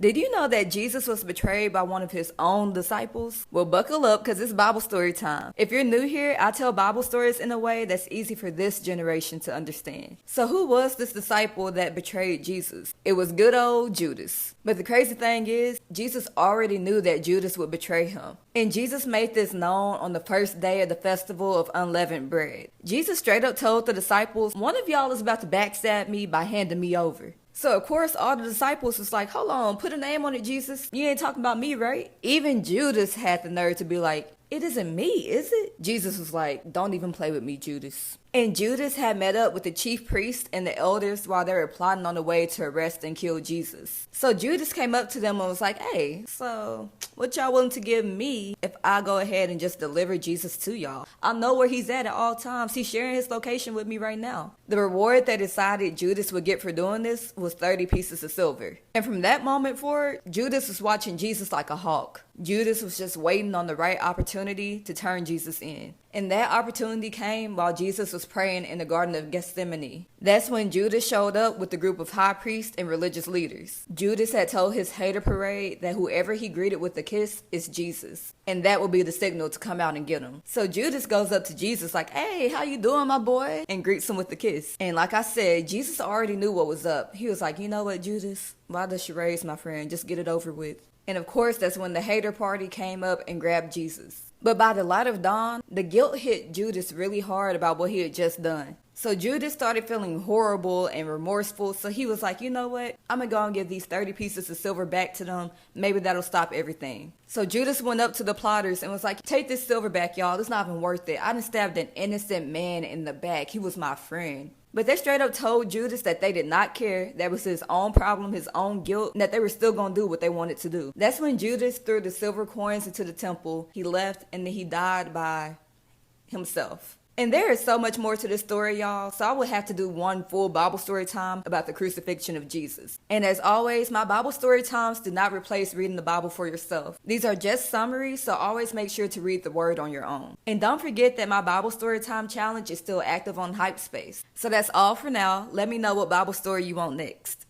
Did you know that Jesus was betrayed by one of his own disciples? Well, buckle up because it's Bible story time. If you're new here, I tell Bible stories in a way that's easy for this generation to understand. So who was this disciple that betrayed Jesus? It was good old Judas. But the crazy thing is, Jesus already knew that Judas would betray him. And Jesus made this known on the first day of the festival of unleavened bread. Jesus straight up told the disciples, one of y'all is about to backstab me by handing me over. So, of course, all the disciples was like, hold on, put a name on it, Jesus. You ain't talking about me, right? Even Judas had the nerve to be like, it isn't me, is it? Jesus was like, don't even play with me, Judas. And Judas had met up with the chief priests and the elders while they were plotting on the way to arrest and kill Jesus. So Judas came up to them and was like, hey, so what y'all willing to give me if I go ahead and just deliver Jesus to y'all? I know where he's at all times. He's sharing his location with me right now. The reward they decided Judas would get for doing this was 30 pieces of silver. And from that moment forward, Judas was watching Jesus like a hawk. Judas was just waiting on the right opportunity to turn Jesus in. And that opportunity came while Jesus was praying in the Garden of Gethsemane. That's when Judas showed up with a group of high priests and religious leaders. Judas had told his hater parade that whoever he greeted with a kiss is Jesus. And that would be the signal to come out and get him. So Judas goes up to Jesus like, hey, how you doing, my boy? And greets him with a kiss. And like I said, Jesus already knew what was up. He was like, you know what, Judas? Why the charades, my friend? Just get it over with. And of course, that's when the hater party came up and grabbed Jesus. But by the light of dawn, the guilt hit Judas really hard about what he had just done. So Judas started feeling horrible and remorseful. So he was like, you know what? I'm going to go and give these 30 pieces of silver back to them. Maybe that'll stop everything. So Judas went up to the plotters and was like, take this silver back, y'all. It's not even worth it. I done stabbed an innocent man in the back. He was my friend. But they straight up told Judas that they did not care. That was his own problem, his own guilt, and that they were still going to do what they wanted to do. That's when Judas threw the silver coins into the temple. He left, and then he died by himself. And there is so much more to this story, y'all, so I would have to do one full Bible story time about the crucifixion of Jesus. And as always, my Bible story times do not replace reading the Bible for yourself. These are just summaries, so always make sure to read the word on your own. And don't forget that my Bible story time challenge is still active on Hypespace. So that's all for now. Let me know what Bible story you want next.